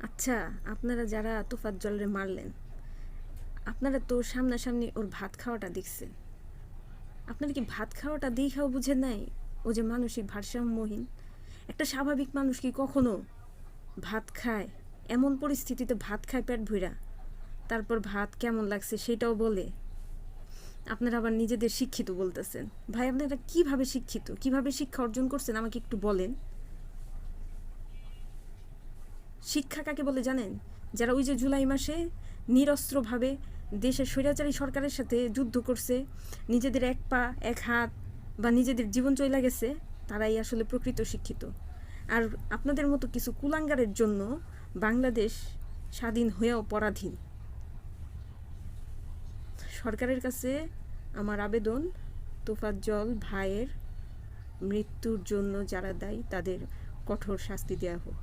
আচ্ছা, আপনারা যারা তোফাজ্জলরে মারলেন, আপনারা তো সামনাসামনি ওর ভাত খাওয়াটা দেখছেন। আপনারা কি ভাত খাওয়াটা দেখাও বুঝেন নাই? ও যে মানসিক ভারসাম্যহীন। একটা স্বাভাবিক মানুষ কি কখনো ভাত খায়? এমন পরিস্থিতিতে ভাত খায় পেট ভইরা, তারপর ভাত কেমন লাগছে সেটাও বলে? আপনারা আবার নিজেদের শিক্ষিত বলতেছেন। ভাই, আপনারা কিভাবে শিক্ষিত, কিভাবে শিক্ষা অর্জন করছেন আমাকে একটু বলেন। শিক্ষা কাকে বলে জানেন? যারা ওই যে জুলাই মাসে নিরস্ত্রভাবে দেশের স্বৈরাচারী সরকারের সাথে যুদ্ধ করছে, নিজেদের এক পা এক হাত বা নিজেদের জীবন চলে গেছে, তারাই আসলে প্রকৃত শিক্ষিত। আর আপনাদের মতো কিছু কুলাঙ্গারের জন্য বাংলাদেশ স্বাধীন হয়েও পরাধীন। সরকারের কাছে আমার আবেদন, তোফাজ্জল ভাইয়ের মৃত্যুর জন্য যারা দায়ী তাদের কঠোর শাস্তি দেওয়া হোক।